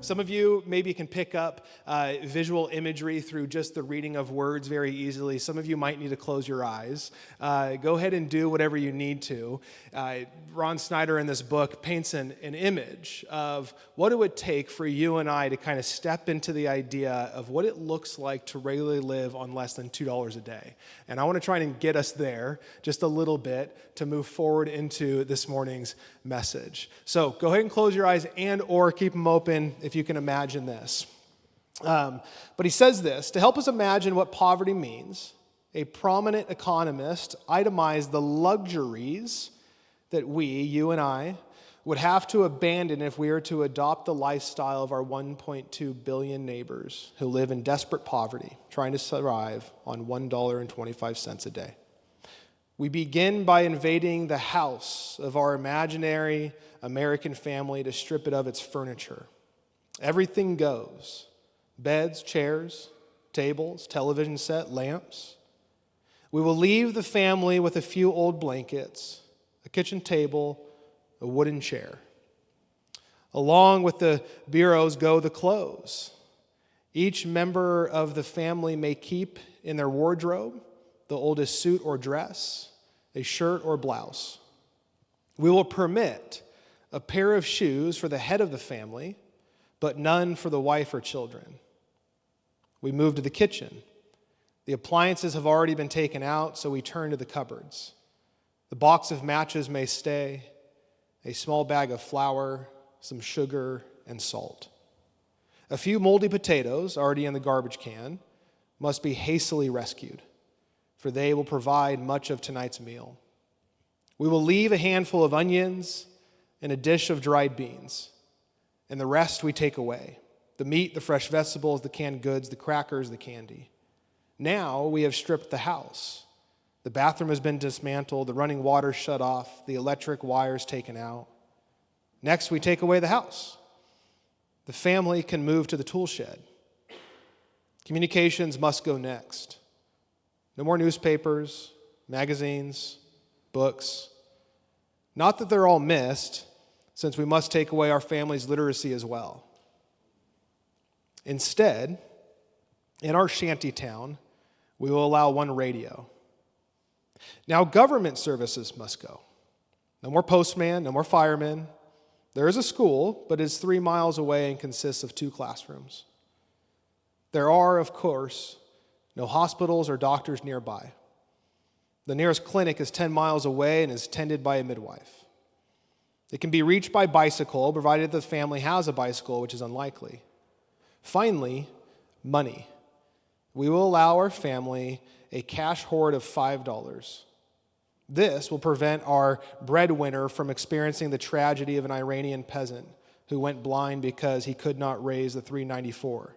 Some of you maybe can pick up visual imagery through just the reading of words very easily. Some of you might need to close your eyes. Go ahead and do whatever you need to. Ron Snyder in this book paints an image of what it would take for you and I to kind of step into the idea of what it looks like to regularly live on less than $2 a day. And I want to try and get us there just a little bit to move forward into this morning's message. So go ahead and close your eyes and or keep them open if you can imagine this. But he says this, to help us imagine what poverty means, a prominent economist itemized the luxuries that we, you and I, would have to abandon if we were to adopt the lifestyle of our 1.2 billion neighbors who live in desperate poverty, trying to survive on $1.25 a day. We begin by invading the house of our imaginary American family to strip it of its furniture. Everything goes. Beds, chairs, tables, television set, lamps. We will leave the family with a few old blankets, a kitchen table, a wooden chair. Along with the bureaus go the clothes. Each member of the family may keep in their wardrobe the oldest suit or dress, a shirt or blouse. We will permit a pair of shoes for the head of the family, but none for the wife or children. We move to the kitchen. The appliances have already been taken out, so we turn to the cupboards. The box of matches may stay, a small bag of flour, some sugar, and salt. A few moldy potatoes, already in the garbage can, must be hastily rescued, for they will provide much of tonight's meal. We will leave a handful of onions and a dish of dried beans, and the rest we take away. The meat, the fresh vegetables, the canned goods, the crackers, the candy. Now we have stripped the house. The bathroom has been dismantled, the running water shut off, the electric wires taken out. Next, we take away the house. The family can move to the tool shed. Communications must go next. No more newspapers, magazines, books. Not that they're all missed, since we must take away our family's literacy as well. Instead, in our shanty town, we will allow one radio. Now government services must go. No more postman, no more firemen. There is a school, but it's 3 miles away and consists of 2 classrooms. There are, of course, no hospitals or doctors nearby. The nearest clinic is 10 miles away and is tended by a midwife. It can be reached by bicycle, provided the family has a bicycle, which is unlikely. Finally, money. We will allow our family a cash hoard of $5. This will prevent our breadwinner from experiencing the tragedy of an Iranian peasant who went blind because he could not raise the $3.94,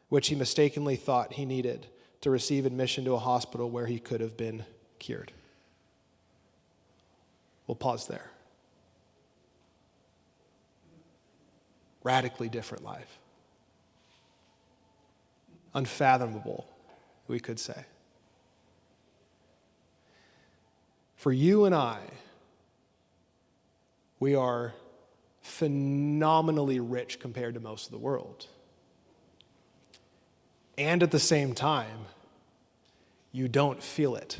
which he mistakenly thought he needed to receive admission to a hospital where he could have been cured. We'll pause there. Radically different life. Unfathomable, we could say. For you and I, we are phenomenally rich compared to most of the world. And at the same time, you don't feel it.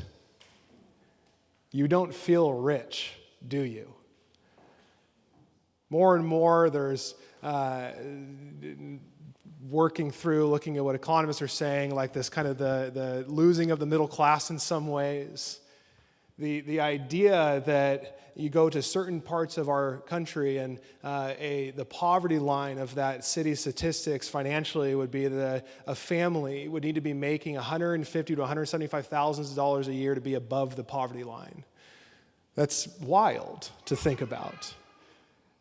You don't feel rich, do you? More and more, there's working through, looking at what economists are saying, like this kind of the losing of the middle class in some ways. The idea that you go to certain parts of our country and the poverty line of that city statistics financially would be that a family would need to be making $150,000 to $175,000 a year to be above the poverty line. That's wild to think about.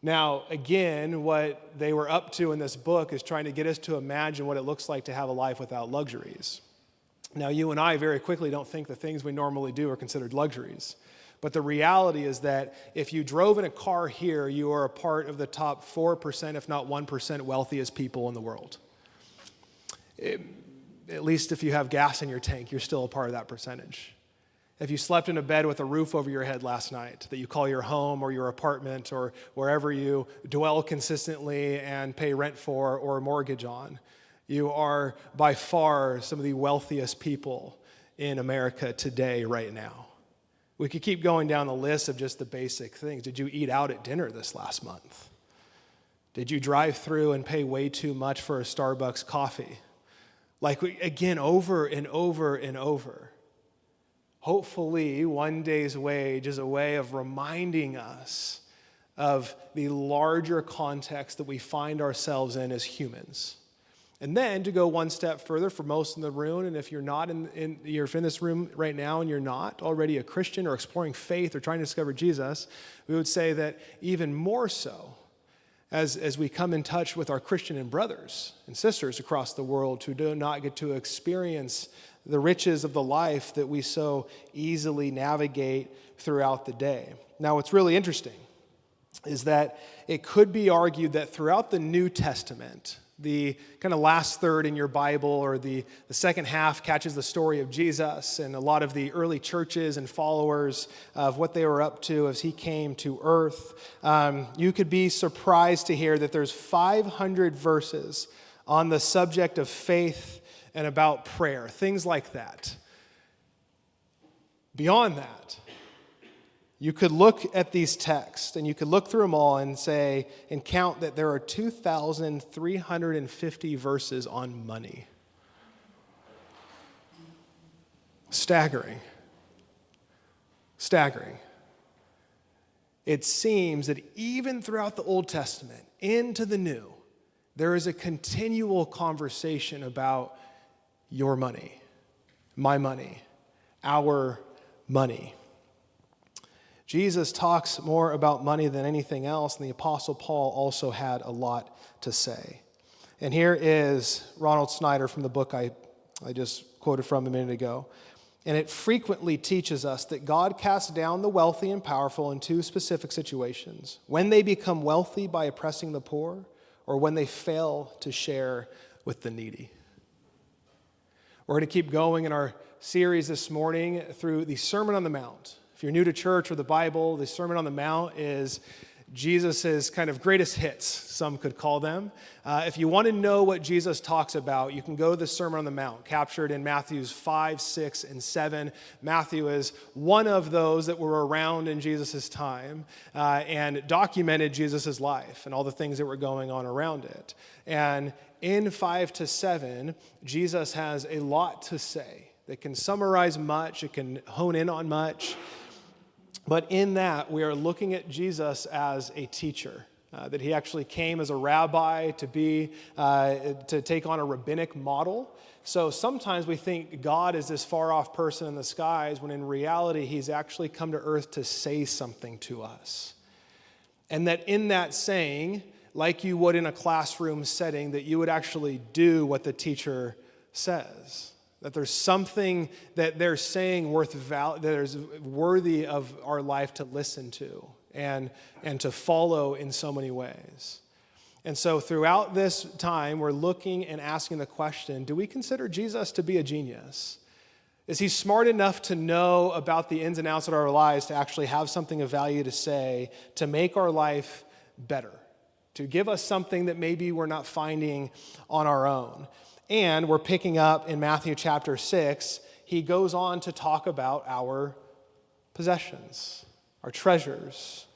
Now, again, what they were up to in this book is trying to get us to imagine what it looks like to have a life without luxuries. Now, you and I very quickly don't think the things we normally do are considered luxuries. But the reality is that if you drove in a car here, you are a part of the top 4%, if not 1% wealthiest people in the world. At least if you have gas in your tank, you're still a part of that percentage. If you slept in a bed with a roof over your head last night that you call your home or your apartment or wherever you dwell consistently and pay rent for or a mortgage on, you are by far some of the wealthiest people in America today, right now. We could keep going down the list of just the basic things. Did you eat out at dinner this last month? Did you drive through and pay way too much for a Starbucks coffee? Again, over and over and over. Hopefully, one day's wage is a way of reminding us of the larger context that we find ourselves in as humans. And then to go one step further for most in the room, and if you're not you're in this room right now and you're not already a Christian or exploring faith or trying to discover Jesus, we would say that even more so, as we come in touch with our Christian and brothers and sisters across the world who do not get to experience the riches of the life that we so easily navigate throughout the day. Now, what's really interesting is that it could be argued that throughout the New Testament, the kind of last third in your Bible, or the second half, catches the story of Jesus and a lot of the early churches and followers of what they were up to as he came to earth. You could be surprised to hear that there's 500 verses on the subject of faith and about prayer, things like that. Beyond that, you could look at these texts and you could look through them all and say and count that there are 2,350 verses on money. Staggering. Staggering. It seems that even throughout the Old Testament into the New, there is a continual conversation about your money, my money, our money. Jesus talks more about money than anything else, and the Apostle Paul also had a lot to say. And here is Ronald Snyder from the book I just quoted from a minute ago. And it frequently teaches us that God casts down the wealthy and powerful in two specific situations: when they become wealthy by oppressing the poor, or when they fail to share with the needy. We're going to keep going in our series this morning through the Sermon on the Mount. If you're new to church or the Bible, the Sermon on the Mount is Jesus' kind of greatest hits, some could call them. If you want to know what Jesus talks about, you can go to the Sermon on the Mount, captured in Matthews 5, 6, and 7. Matthew is one of those that were around in Jesus' time and documented Jesus' life and all the things that were going on around it. And in 5 to 7, Jesus has a lot to say that can summarize much, it can hone in on much. But in that, we are looking at Jesus as a teacher, that he actually came as a rabbi to take on a rabbinic model. So sometimes we think God is this far-off person in the skies, when in reality, he's actually come to earth to say something to us. And that in that saying, like you would in a classroom setting, that you would actually do what the teacher says. That there's something that they're saying that is worthy of our life to listen to and to follow in so many ways. And so throughout this time, we're looking and asking the question, do we consider Jesus to be a genius? Is he smart enough to know about the ins and outs of our lives, to actually have something of value to say, to make our life better, to give us something that maybe we're not finding on our own? And we're picking up in Matthew chapter 6, he goes on to talk about our possessions, our treasures.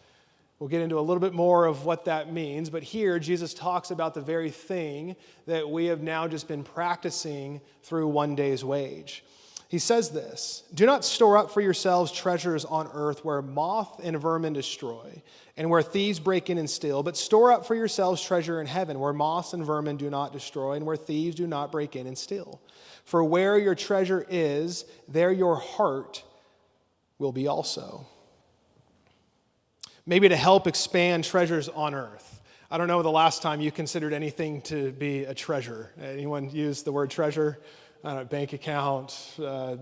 We'll get into a little bit more of what that means, but here Jesus talks about the very thing that we have now just been practicing through one day's wage. He says this: "Do not store up for yourselves treasures on earth where moth and vermin destroy, and where thieves break in and steal, but store up for yourselves treasure in heaven where moths and vermin do not destroy, and where thieves do not break in and steal. For where your treasure is, there your heart will be also." Maybe to help expand treasures on earth. I don't know the last time you considered anything to be a treasure. Anyone use the word treasure? Bank account,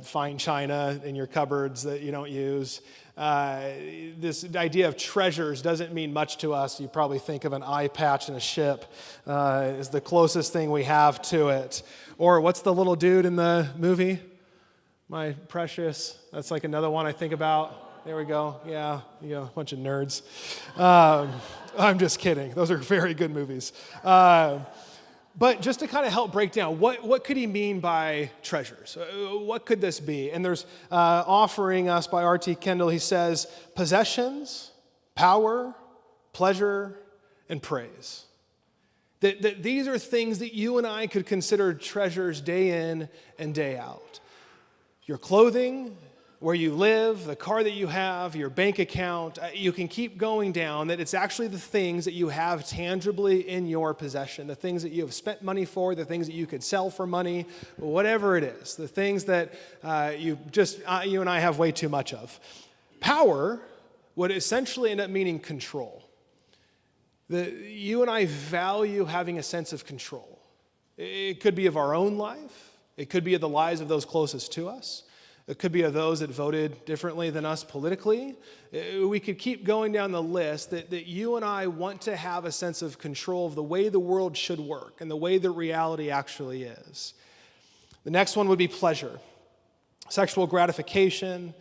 fine china in your cupboards that you don't use. This idea of treasures doesn't mean much to us. You probably think of an eye patch and a ship is the closest thing we have to it. Or what's the little dude in the movie? My precious. That's like another one I think about. There we go. Yeah, a bunch of nerds. I'm just kidding. Those are very good movies. But just to kind of help break down, what could he mean by treasures? What could this be? And there's offering us by R.T. Kendall, he says, possessions, power, pleasure, and praise. That these are things that you and I could consider treasures day in and day out. Your clothing, where you live, the car that you have, your bank account, you can keep going down, that it's actually the things that you have tangibly in your possession, the things that you have spent money for, the things that you could sell for money, whatever it is, the things that you and I have way too much of. Power would essentially end up meaning control. You and I value having a sense of control. It could be of our own life. It could be of the lives of those closest to us. It could be of those that voted differently than us politically. We could keep going down the list that you and I want to have a sense of control of the way the world should work and the way that reality actually is. The next one would be pleasure. Sexual gratification,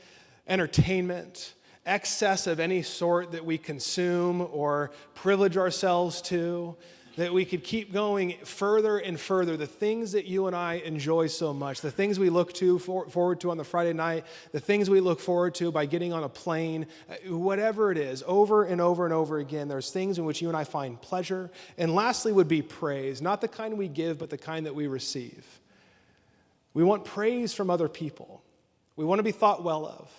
entertainment, excess of any sort that we consume or privilege ourselves to, that we could keep going further and further. The things that you and I enjoy so much, the things we look forward to on the Friday night, the things we look forward to by getting on a plane, whatever it is, over and over and over again, there's things in which you and I find pleasure. And lastly would be praise, not the kind we give, but the kind that we receive. We want praise from other people. We want to be thought well of.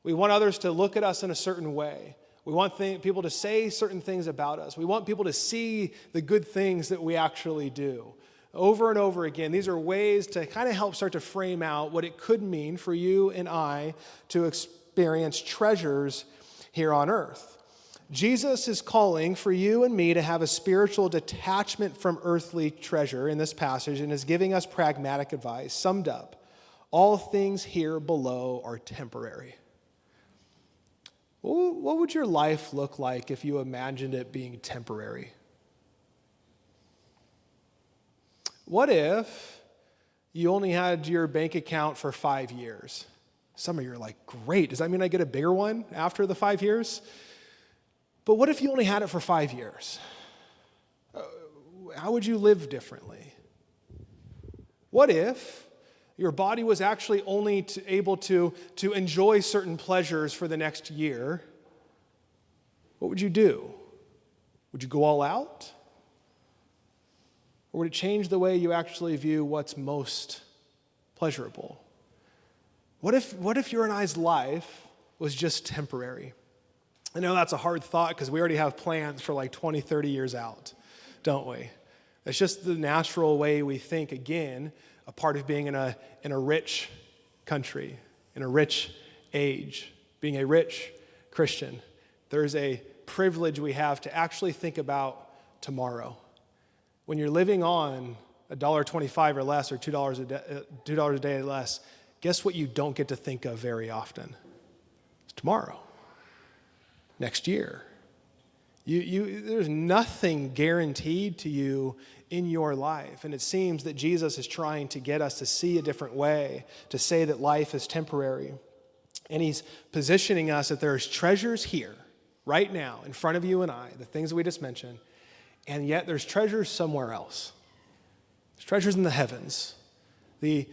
We want others to look at us in a certain way. We want people to say certain things about us. We want people to see the good things that we actually do. Over and over again, these are ways to kind of help start to frame out what it could mean for you and I to experience treasures here on earth. Jesus is calling for you and me to have a spiritual detachment from earthly treasure in this passage and is giving us pragmatic advice. Summed up, all things here below are temporary. What would your life look like if you imagined it being temporary? What if you only had your bank account for 5 years? Some of you are like, great, does that mean I get a bigger one after the 5 years? But what if you only had it for 5 years? How would you live differently? What if your body was actually only able to enjoy certain pleasures for the next year? What would you do? Would you go all out? Or would it change the way you actually view what's most pleasurable? What if your and I's life was just temporary? I know that's a hard thought because we already have plans for like 20, 30 years out, don't we? It's just the natural way we think, again, a part of being in a rich country, in a rich age, being a rich Christian. There's a privilege we have to actually think about tomorrow. When you're living on $1.25 or less or $2 a day or less, guess what you don't get to think of very often? It's tomorrow, next year. There's nothing guaranteed to you in your life. And it seems that Jesus is trying to get us to see a different way, to say that life is temporary. And he's positioning us that there's treasures here, right now, in front of you and I, the things we just mentioned, and yet there's treasures somewhere else. There's treasures in the heavens. The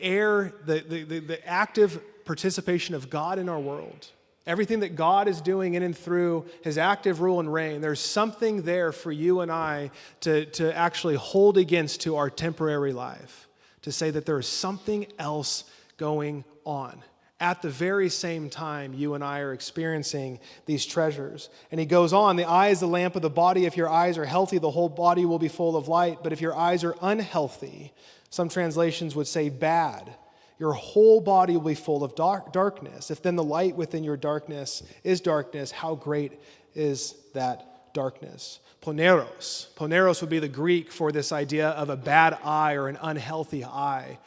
air, the active participation of God in our world. Everything that God is doing in and through his active rule and reign, there's something there for you and I to actually hold against to our temporary life, to say that there is something else going on. At the very same time, you and I are experiencing these treasures. And he goes on, the eye is the lamp of the body. If your eyes are healthy, the whole body will be full of light. But if your eyes are unhealthy, some translations would say bad, your whole body will be full of darkness. If then the light within your darkness is darkness, how great is that darkness? Poneros. Poneros would be the Greek for this idea of a bad eye or an unhealthy eye.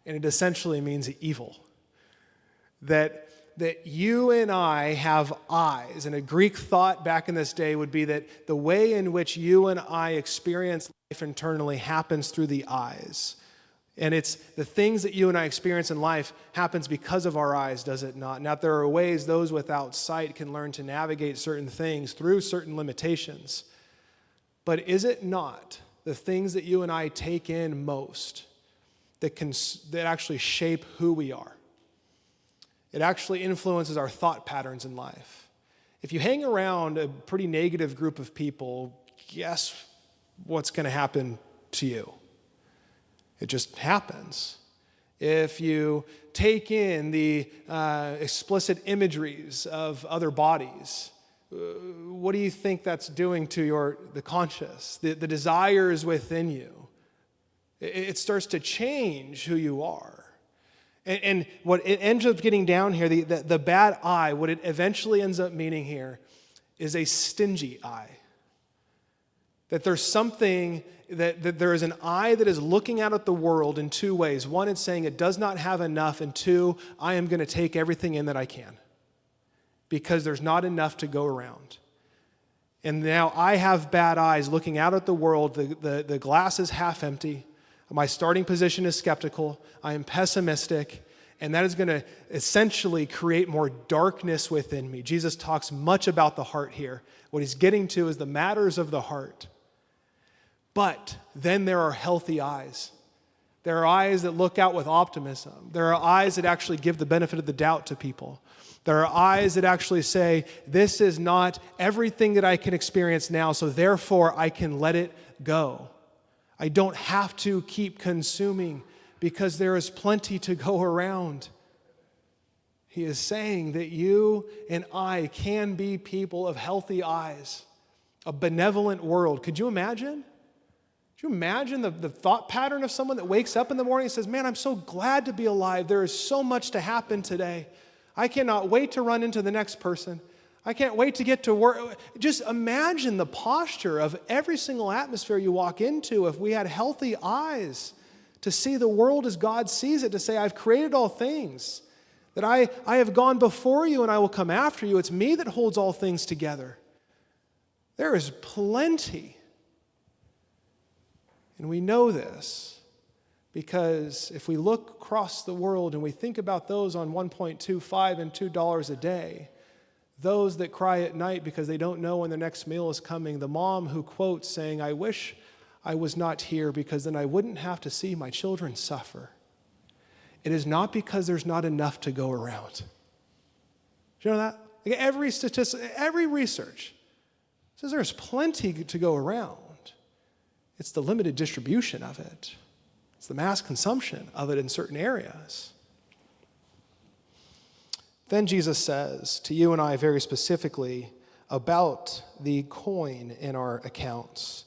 And it essentially means evil. That you and I have eyes. And a Greek thought back in this day would be that the way in which you and I experience life internally happens through the eyes. And it's the things that you and I experience in life happens because of our eyes, does it not? Now, there are ways those without sight can learn to navigate certain things through certain limitations. But is it not the things that you and I take in most that actually shape who we are? It actually influences our thought patterns in life. If you hang around a pretty negative group of people, guess what's going to happen to you? It just happens. If you take in the explicit imageries of other bodies, what do you think that's doing to the conscious, the desires within you? It starts to change who you are. And what it ends up getting down here, the bad eye, what it eventually ends up meaning here is a stingy eye. That there's something, that there is an eye that is looking out at the world in two ways. One, it's saying it does not have enough, and two, I am going to take everything in that I can because there's not enough to go around. And now I have bad eyes looking out at the world. The glass is half empty. My starting position is skeptical. I am pessimistic. And that is going to essentially create more darkness within me. Jesus talks much about the heart here. What he's getting to is the matters of the heart. But then there are healthy eyes. There are eyes that look out with optimism. There are eyes that actually give the benefit of the doubt to people. There are eyes that actually say, this is not everything that I can experience now, so therefore I can let it go. I don't have to keep consuming because there is plenty to go around. He is saying that you and I can be people of healthy eyes, a benevolent world. Could you imagine? Could you imagine the thought pattern of someone that wakes up in the morning and says, man, I'm so glad to be alive. There is so much to happen today. I cannot wait to run into the next person. I can't wait to get to work. Just imagine the posture of every single atmosphere you walk into if we had healthy eyes to see the world as God sees it, to say, I've created all things, that I have gone before you and I will come after you. It's me that holds all things together. There is plenty. And we know this because if we look across the world and we think about those on $1.25 and $2 a day, those that cry at night because they don't know when their next meal is coming, the mom who quotes saying, I wish I was not here because then I wouldn't have to see my children suffer. It is not because there's not enough to go around. Do you know that? Like every statistic, every research says there's plenty to go around. It's the limited distribution of it. It's the mass consumption of it in certain areas. Then Jesus says to you and I very specifically about the coin in our accounts.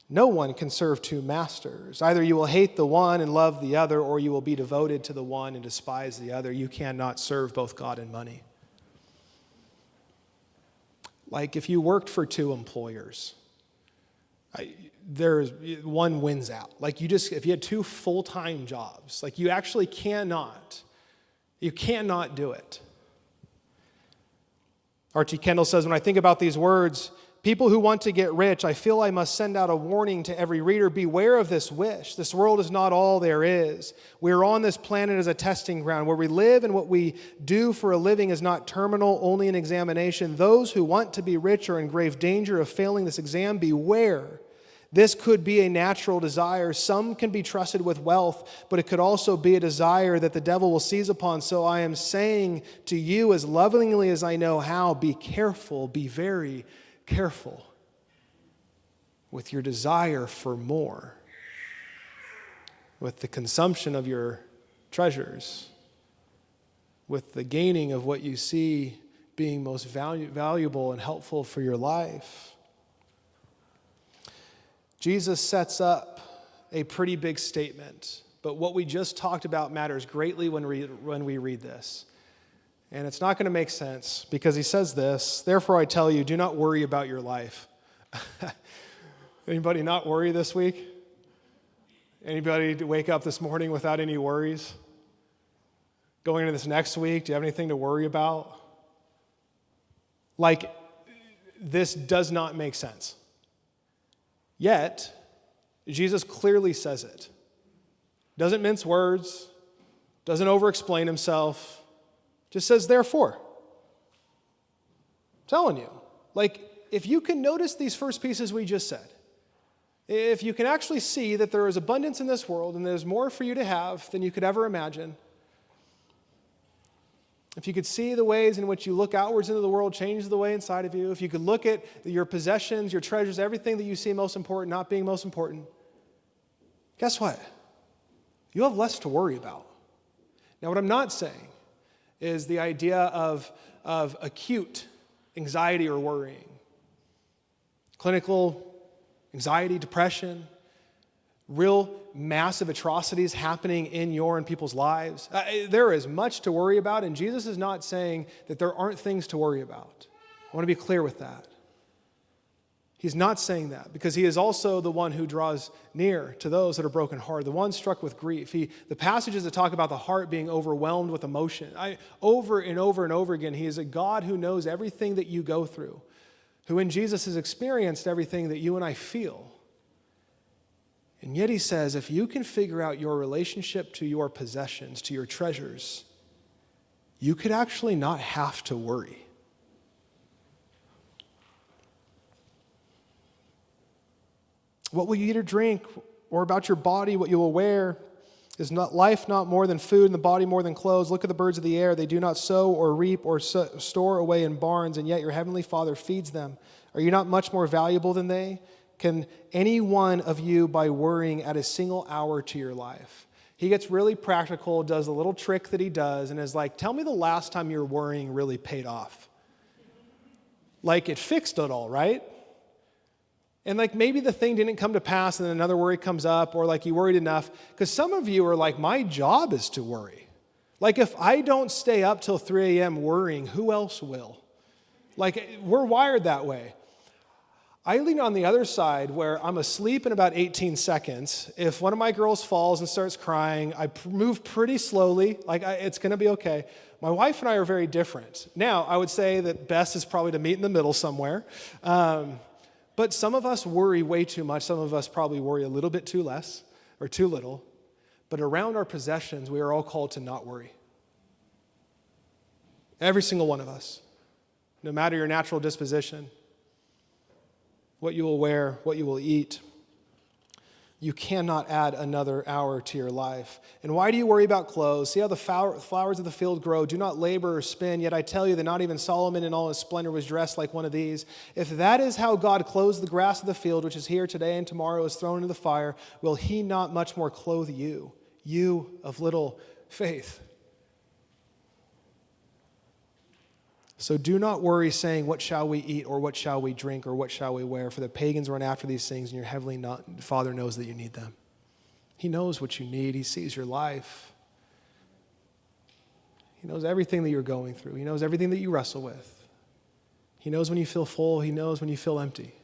No one can serve two masters. Either you will hate the one and love the other, or you will be devoted to the one and despise the other. You cannot serve both God and money. Like if you worked for two employers, there's one wins out. Like if you had two full-time jobs, like you actually cannot do it. R.T. Kendall says, when I think about these words, people who want to get rich, I feel I must send out a warning to every reader. Beware of this wish. This world is not all there is. We are on this planet as a testing ground. Where we live and what we do for a living is not terminal, only an examination. Those who want to be rich are in grave danger of failing this exam. Beware. This could be a natural desire. Some can be trusted with wealth, but it could also be a desire that the devil will seize upon. So I am saying to you, as lovingly as I know how, be careful, be very careful with your desire for more, with the consumption of your treasures, with the gaining of what you see being most valuable and helpful for your life. Jesus sets up a pretty big statement, but what we just talked about matters greatly when we read this. And it's not going to make sense because he says this, therefore I tell you, do not worry about your life. Anybody not worry this week? Anybody wake up this morning without any worries? Going into this next week, do you have anything to worry about? Like, this does not make sense. Yet, Jesus clearly says it. Doesn't mince words, doesn't over-explain himself, just says, therefore. I'm telling you, like, if you can notice these first pieces we just said, if you can actually see that there is abundance in this world and there's more for you to have than you could ever imagine, if you could see the ways in which you look outwards into the world change the way inside of you, if you could look at your possessions, your treasures, everything that you see most important not being most important, guess what? You have less to worry about. Now, what I'm not saying is the idea of acute anxiety or worrying. Clinical anxiety, depression, real massive atrocities happening in your and people's lives. There is much to worry about, and Jesus is not saying that there aren't things to worry about. I want to be clear with that. He's not saying that because he is also the one who draws near to those that are brokenhearted, the one struck with grief. The passages that talk about the heart being overwhelmed with emotion, over and over and over again, he is a God who knows everything that you go through, who in Jesus has experienced everything that you and I feel. And yet he says, if you can figure out your relationship to your possessions, to your treasures, you could actually not have to worry. What will you eat or drink, or about your body, what you will wear? Is not life not more than food, and the body more than clothes? Look at the birds of the air. They do not sow or reap or store away in barns, and yet your heavenly Father feeds them. Are you not much more valuable than they? Can any one of you, by worrying, add a single hour to your life? He gets really practical, does a little trick that he does, and is like, tell me the last time your worrying really paid off. Like it fixed it all, right? And like maybe the thing didn't come to pass and then another worry comes up, or like you worried enough. Because some of you are like, my job is to worry. Like if I don't stay up till 3 a.m. worrying, who else will? Like we're wired that way. I lean on the other side where I'm asleep in about 18 seconds. If one of my girls falls and starts crying, I move pretty slowly, like it's going to be okay. My wife and I are very different. Now, I would say that best is probably to meet in the middle somewhere. But some of us worry way too much. Some of us probably worry a little bit too less or too little. But around our possessions, we are all called to not worry. Every single one of us, no matter your natural disposition, what you will wear, what you will eat. You cannot add another hour to your life. And why do you worry about clothes? See how the flowers of the field grow. Do not labor or spin. Yet I tell you that not even Solomon in all his splendor was dressed like one of these. If that is how God clothes the grass of the field, which is here today and tomorrow is thrown into the fire, will he not much more clothe you, you of little faith? So do not worry saying, what shall we eat, or what shall we drink, or what shall we wear? For the pagans run after these things, and your heavenly Father knows that you need them. He knows what you need. He sees your life. He knows everything that you're going through. He knows everything that you wrestle with. He knows when you feel full. He knows when you feel empty.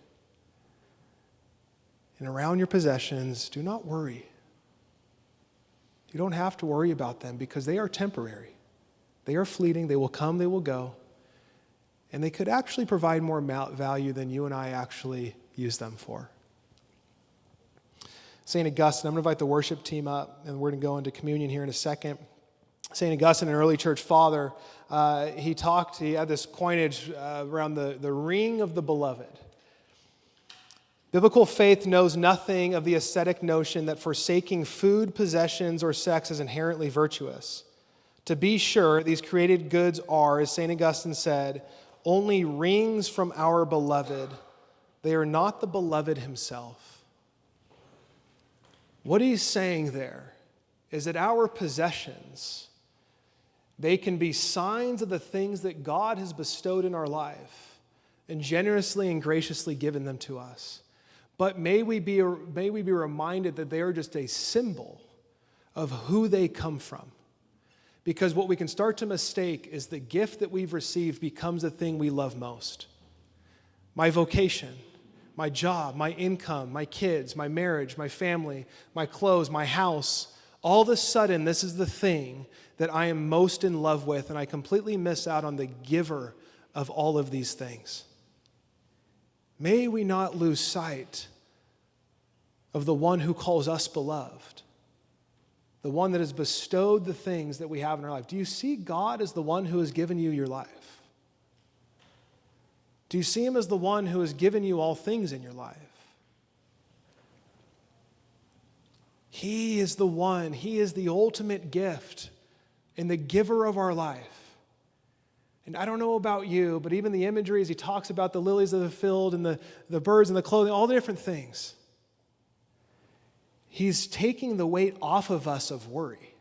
And around your possessions, do not worry. You don't have to worry about them because they are temporary. They are fleeting. They will come. They will go. And they could actually provide more value than you and I actually use them for. St. Augustine, I'm going to invite the worship team up, and we're going to go into communion here in a second. St. Augustine, an early church father, he had this coinage around the ring of the beloved. Biblical faith knows nothing of the ascetic notion that forsaking food, possessions, or sex is inherently virtuous. To be sure, these created goods are, as St. Augustine said, only rings from our beloved. They are not the beloved himself. What he's saying there is that our possessions, they can be signs of the things that God has bestowed in our life and generously and graciously given them to us. But may we be reminded that they are just a symbol of who they come from. Because what we can start to mistake is the gift that we've received becomes the thing we love most. My vocation, my job, my income, my kids, my marriage, my family, my clothes, my house. All of a sudden, this is the thing that I am most in love with, and I completely miss out on the giver of all of these things. May we not lose sight of the one who calls us beloved. the one that has bestowed the things that we have in our life? Do you see God as the one who has given you your life? Do you see him as the one who has given you all things in your life? He is the one, he is the ultimate gift and the giver of our life. And I don't know about you, but even the imagery as he talks about the lilies of the field and the birds and the clothing, all the different things. He's taking the weight off of us of worry.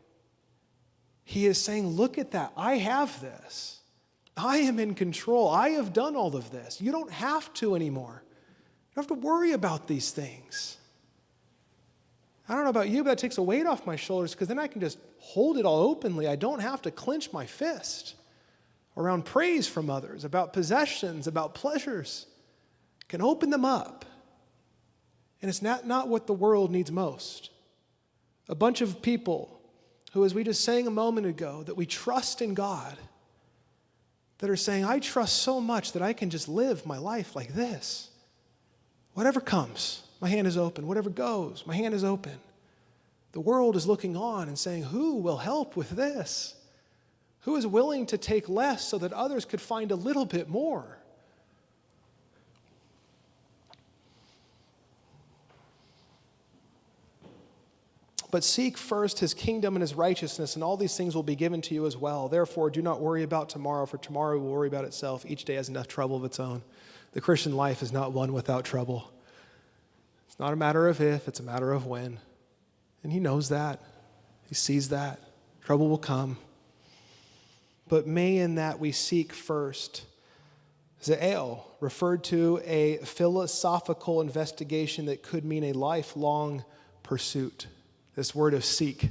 He is saying, look at that. I have this. I am in control. I have done all of this. You don't have to anymore. You don't have to worry about these things. I don't know about you, but that takes a weight off my shoulders because then I can just hold it all openly. I don't have to clench my fist around praise from others, about possessions, about pleasures. I can open them up. And it's not what the world needs most. A bunch of people who, as we just sang a moment ago, that we trust in God, that are saying, I trust so much that I can just live my life like this. Whatever comes, my hand is open. Whatever goes, my hand is open. The world is looking on and saying, who will help with this? Who is willing to take less so that others could find a little bit more? But seek first his kingdom and his righteousness, and all these things will be given to you as well. Therefore, do not worry about tomorrow, for tomorrow will worry about itself. Each day has enough trouble of its own. The Christian life is not one without trouble. It's not a matter of if, it's a matter of when. And he knows that. He sees that. Trouble will come. But may in that we seek first. Ze'el referred to a philosophical investigation that could mean a lifelong pursuit. This word of seek. You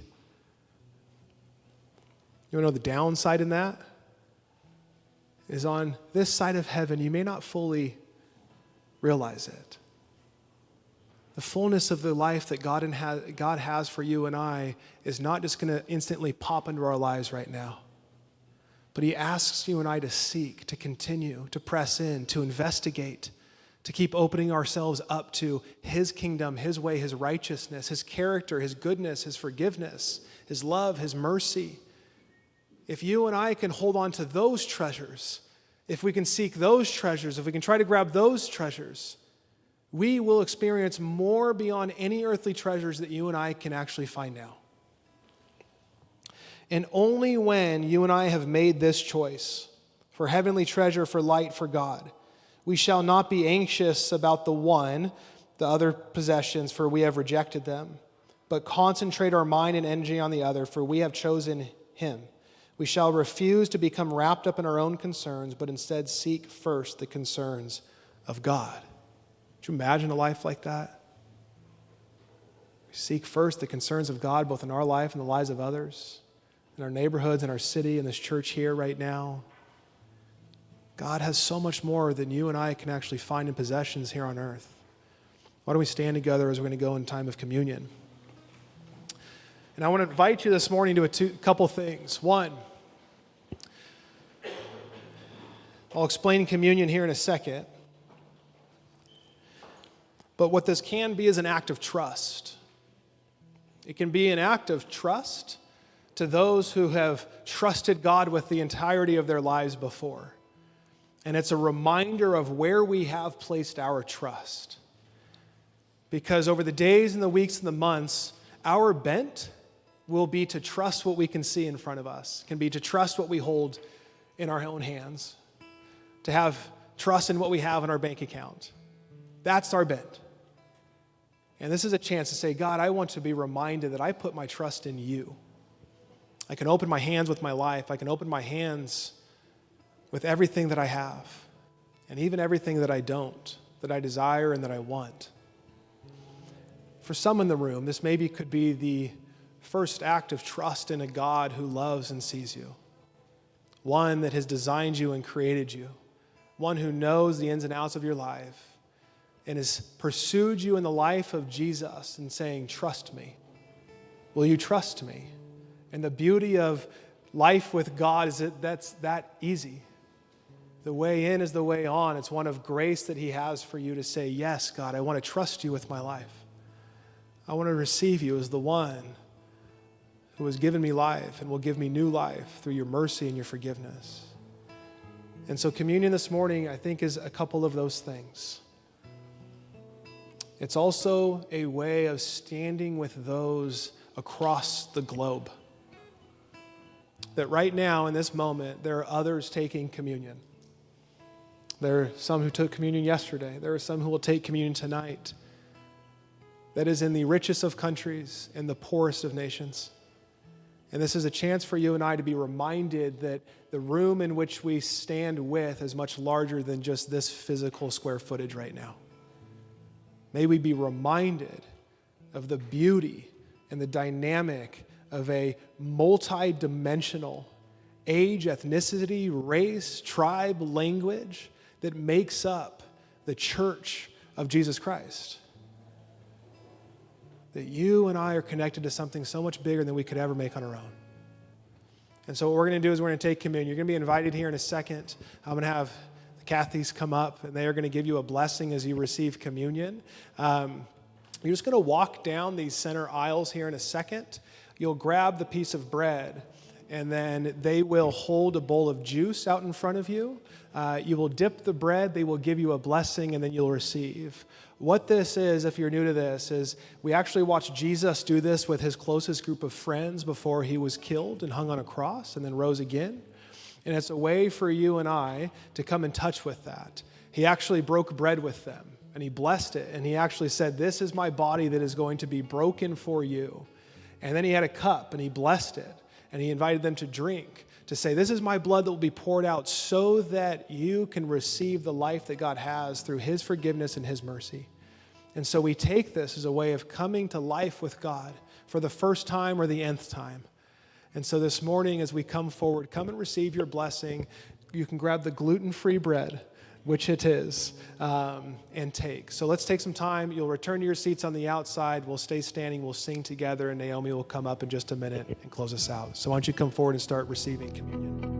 want to know the downside in that? Is on this side of heaven, you may not fully realize it. The fullness of the life that God has for you and I is not just going to instantly pop into our lives right now. But he asks you and I to seek, to continue, to press in, to investigate, to keep opening ourselves up to his kingdom, his way, his righteousness, his character, his goodness, his forgiveness, his love, his mercy. If you and I can hold on to those treasures, if we can seek those treasures, if we can try to grab those treasures, we will experience more beyond any earthly treasures that you and I can actually find now. And only when you and I have made this choice for heavenly treasure, for light, for God, we shall not be anxious about the other possessions, for we have rejected them, but concentrate our mind and energy on the other, for we have chosen him. We shall refuse to become wrapped up in our own concerns, but instead seek first the concerns of God. Could you imagine a life like that? We seek first the concerns of God, both in our life and the lives of others, in our neighborhoods, in our city, in this church here right now. God has so much more than you and I can actually find in possessions here on earth. Why don't we stand together as we're going to go in time of communion? And I want to invite you this morning to a couple things. One, I'll explain communion here in a second. But what this can be is an act of trust. It can be an act of trust to those who have trusted God with the entirety of their lives before. And it's a reminder of where we have placed our trust. Because over the days and the weeks and the months, our bent will be to trust what we can see in front of us. It can be to trust what we hold in our own hands. To have trust in what we have in our bank account. That's our bent. And this is a chance to say, God, I want to be reminded that I put my trust in you. I can open my hands with my life. I can open my hands with everything that I have, and even everything that I don't, that I desire and that I want. For some in the room, this maybe could be the first act of trust in a God who loves and sees you. One that has designed you and created you. One who knows the ins and outs of your life and has pursued you in the life of Jesus and saying, trust me. Will you trust me? And the beauty of life with God is that that's that easy. The way in is the way on. It's one of grace that he has for you to say, yes, God, I want to trust you with my life. I want to receive you as the one who has given me life and will give me new life through your mercy and your forgiveness. And so communion this morning, I think, is a couple of those things. It's also a way of standing with those across the globe. That right now, in this moment, there are others taking communion. There are some who took communion yesterday. There are some who will take communion tonight. That is in the richest of countries and the poorest of nations. And this is a chance for you and I to be reminded that the room in which we stand with is much larger than just this physical square footage right now. May we be reminded of the beauty and the dynamic of a multi-dimensional age, ethnicity, race, tribe, language that makes up the church of Jesus Christ. That you and I are connected to something so much bigger than we could ever make on our own. And so what we're going to do is we're going to take communion. You're going to be invited here in a second. I'm going to have the Cathys come up, and they are going to give you a blessing as you receive communion. You're just going to walk down these center aisles here in a second. You'll grab the piece of bread, and then they will hold a bowl of juice out in front of you. You will dip the bread, they will give you a blessing, and then you'll receive. What this is, if you're new to this, is we actually watched Jesus do this with his closest group of friends before he was killed and hung on a cross and then rose again. And it's a way for you and I to come in touch with that. He actually broke bread with them, and he blessed it, and he actually said, "This is my body that is going to be broken for you." And then he had a cup, and he blessed it, and he invited them to drink, to say, "This is my blood that will be poured out so that you can receive the life that God has through his forgiveness and his mercy." And so we take this as a way of coming to life with God for the first time or the nth time. And so this morning as we come forward, come and receive your blessing. You can grab the gluten-free bread, which it is, and take. So let's take some time. You'll return to your seats on the outside. We'll stay standing. We'll sing together, and Naomi will come up in just a minute and close us out. So why don't you come forward and start receiving communion.